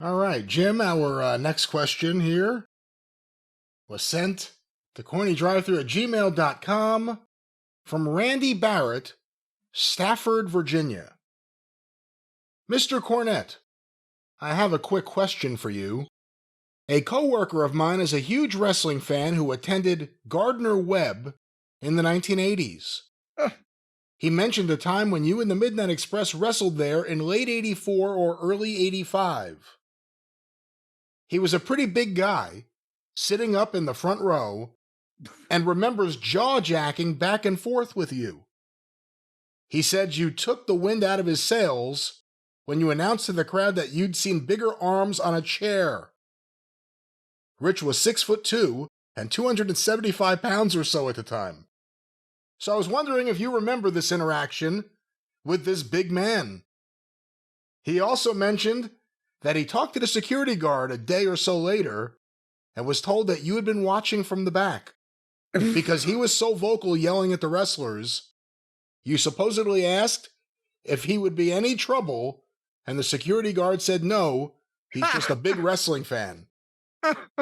All right, Jim, our next question here was sent to CornyDriveThru at gmail.com from Randy Barrett, Stafford, Virginia. Mr. Cornette, I have a quick question for you. A coworker of mine is a huge wrestling fan who attended Gardner-Webb in the 1980s. He mentioned a time when you and the Midnight Express wrestled there in late 84 or early 85. He was a pretty big guy, sitting up in the front row, and remembers jaw-jacking back and forth with you. He said you took the wind out of his sails when you announced to the crowd that you'd seen bigger arms on a chair. Rich was 6'2" and 275 pounds or so at the time. So I was wondering if you remember this interaction with this big man. He also mentioned that he talked to the security guard a day or so later and was told that you had been watching from the back. Because he was so vocal yelling at the wrestlers, you supposedly asked if he would be any trouble, and the security guard said no, he's just a big wrestling fan.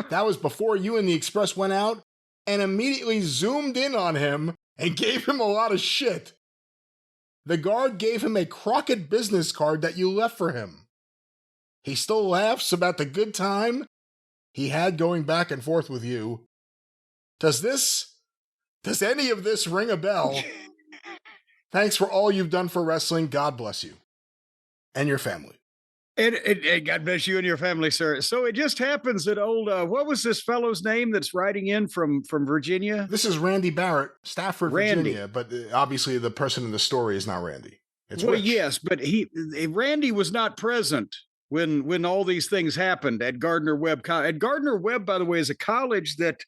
That was before you and the Express went out and immediately zoomed in on him and gave him a lot of shit. The guard gave him a Crockett business card that you left for him. He still laughs about the good time he had going back and forth with you. Does any of this ring a bell? Thanks for all you've done for wrestling. God bless you. And your family. And God bless you and your family, sir. So it just happens that what was this fellow's name that's writing in from Virginia? This is Randy Barrett, Stafford, Randy. Virginia, but obviously the person in the story is not Randy. It's well, Rich. Yes, but Randy was not present when all these things happened at Gardner-Webb College. At Gardner-Webb, by the way, is a college that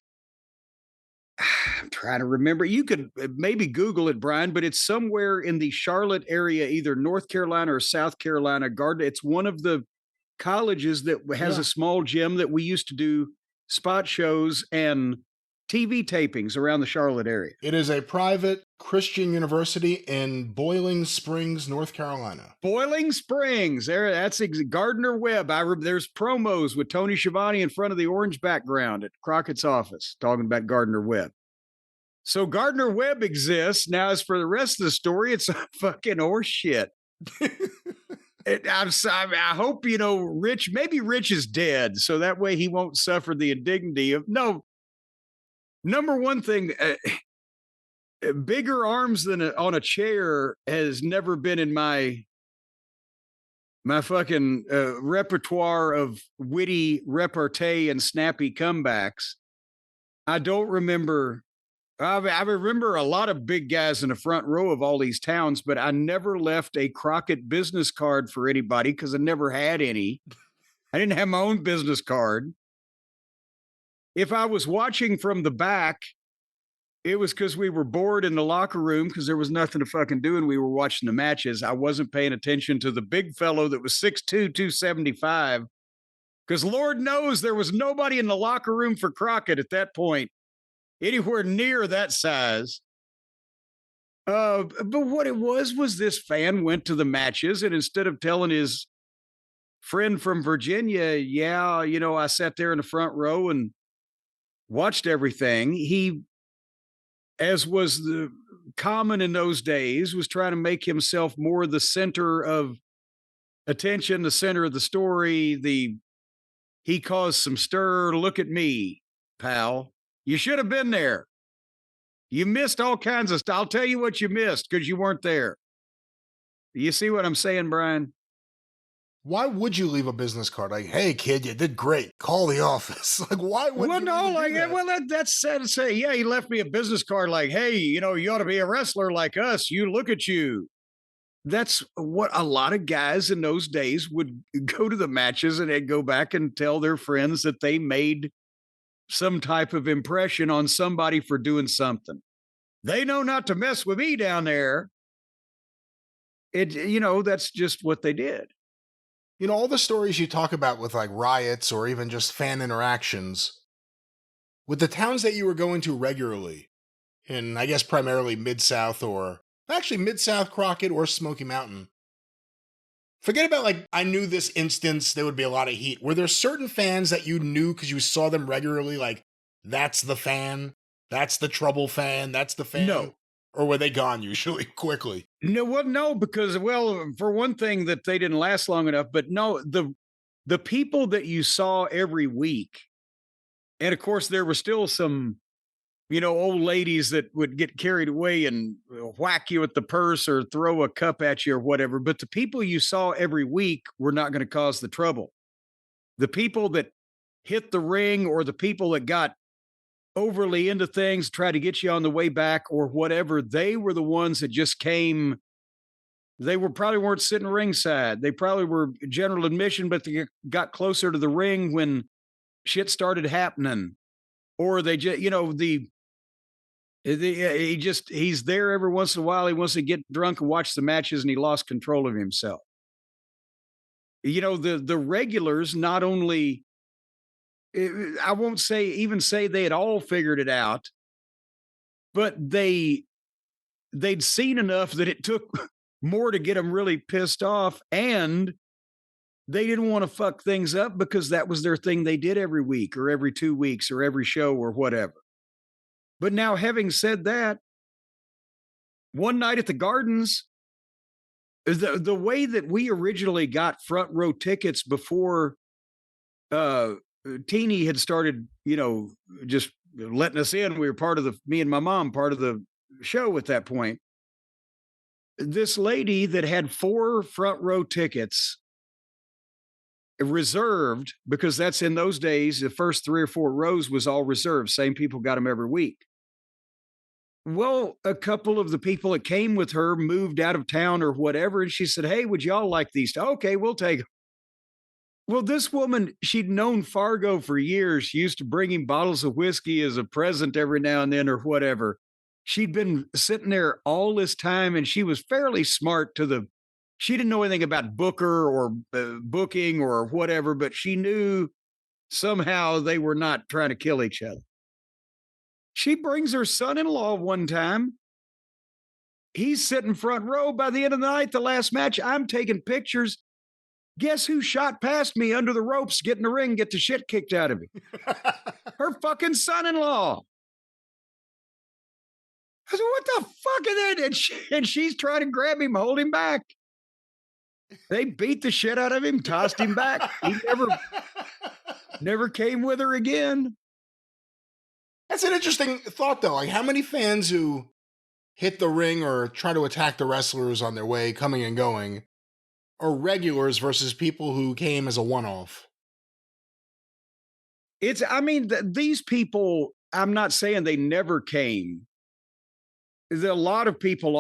I'm trying to remember. You could maybe Google it, Brian, but it's somewhere in the Charlotte area, either North Carolina or South Carolina. It's one of the colleges that has a small gym that we used to do spot shows and TV tapings around the Charlotte area. It is a private Christian university in Boiling Springs, North Carolina. Boiling Springs. That's Gardner-Webb. There's promos with Tony Schiavone in front of the orange background at Crockett's office talking about Gardner-Webb. So Gardner-Webb exists. Now, as for the rest of the story, it's a fucking horse shit. I hope, Rich, maybe Rich is dead, so that way he won't suffer the indignity of, no. Number one thing, bigger arms than on a chair has never been in my fucking repertoire of witty repartee and snappy comebacks. I don't remember. I remember a lot of big guys in the front row of all these towns, but I never left a Crockett business card for anybody because I never had any. I didn't have my own business card. If I was watching from the back, it was because we were bored in the locker room because there was nothing to fucking do and we were watching the matches. I wasn't paying attention to the big fellow that was 6'2", 275, because Lord knows there was nobody in the locker room for Crockett at that point, anywhere near that size. But what it was this fan went to the matches, and instead of telling his friend from Virginia, I sat there in the front row and watched everything, he, as was the common in those days, was trying to make himself more the center of attention, the center of the story. He caused some stir. Look at me, pal. You should have been there. You missed all kinds of stuff. I'll tell you what you missed because you weren't there. You see what I'm saying, Brian? Why would you leave a business card? Like, hey, kid, you did great. Call the office. Like, why would you do that? That's sad to say. Yeah, he left me a business card like, hey, you ought to be a wrestler like us. You look at you. That's what a lot of guys in those days would go to the matches and they'd go back and tell their friends that they made some type of impression on somebody for doing something. They know not to mess with me down there. That's just what they did. All the stories you talk about with like riots or even just fan interactions, with the towns that you were going to regularly, in I guess primarily Mid-South or actually Mid-South, Crockett, or Smoky Mountain, Forget about, like, I knew this instance, there would be a lot of heat. Were there certain fans that you knew because you saw them regularly, like, that's the fan, that's the trouble fan, that's the fan? No. Or were they gone usually quickly? No, well, no, because, well, for one thing, that they didn't last long enough. But no, the people that you saw every week, and of course, there were still some, old ladies that would get carried away and whack you with the purse or throw a cup at you or whatever. But the people you saw every week were not going to cause the trouble. The people that hit the ring, or the people that got overly into things, try to get you on the way back or whatever, they were the ones that just came. They probably weren't sitting ringside. They probably were general admission, but they got closer to the ring when shit started happening. Or they just, he's there every once in a while. He wants to get drunk and watch the matches, and he lost control of himself. The regulars, not only, I won't even say they had all figured it out, but they'd seen enough that it took more to get them really pissed off, and they didn't want to fuck things up because that was their thing they did every week or every 2 weeks or every show or whatever. But now, having said that, one night at the Gardens, the way that we originally got front row tickets before Teeny had started, just letting us in. We were me and my mom, part of the show at that point. This lady that had 4 front row tickets reserved, because that's in those days, the first 3 or 4 rows was all reserved. Same people got them every week. Well, a couple of the people that came with her moved out of town or whatever. And she said, "Hey, would y'all like these?" "Okay, we'll take them." Well, this woman, she'd known Fargo for years. She used to bring him bottles of whiskey as a present every now and then or whatever. She'd been sitting there all this time, and she was fairly smart she didn't know anything about Booker or booking or whatever, but she knew somehow they were not trying to kill each other. She brings her son-in-law one time. He's sitting front row. By the end of the night, the last match, I'm taking pictures. Guess who shot past me under the ropes, get in the ring, get the shit kicked out of him? Her fucking son-in-law. I said, "What the fuck is that?" And she's trying to grab him, hold him back. They beat the shit out of him, tossed him back. He never came with her again. That's an interesting thought, though. Like, how many fans who hit the ring or try to attack the wrestlers on their way, coming and going, are regulars versus people who came as a one-off? These people, I'm not saying they never came. A lot of people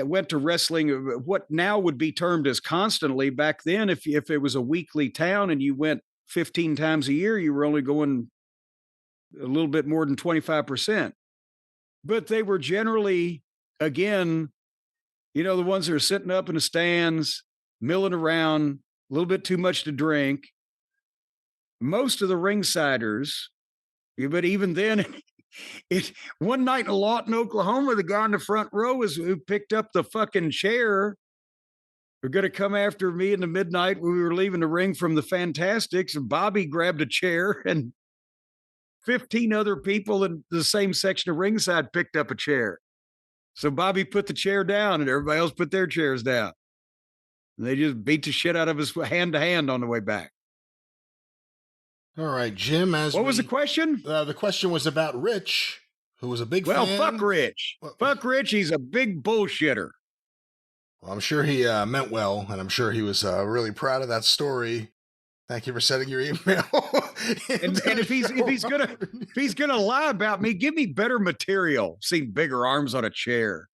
went to wrestling, what now would be termed as constantly. Back then, if it was a weekly town and you went 15 times a year, you were only going a little bit more than 25%. But they were generally, again, the ones that are sitting up in the stands, milling around, a little bit too much to drink. Most of the ringsiders, but even then, one night in Lawton, Oklahoma, the guy in the front row who picked up the fucking chair. We're going to come after me in the midnight when we were leaving the ring from the Fantastics, and Bobby grabbed a chair, and 15 other people in the same section of ringside picked up a chair. So Bobby put the chair down, and everybody else put their chairs down. And they just beat the shit out of us hand to hand on the way back. All right, Jim. What was the question? The question was about Rich, who was a big fan. Well, fuck Rich. Fuck Rich. He's a big bullshitter. Well, I'm sure he meant well, and I'm sure he was really proud of that story. Thank you for sending your email. and if he's gonna lie about me, give me better material. Seen bigger arms on a chair.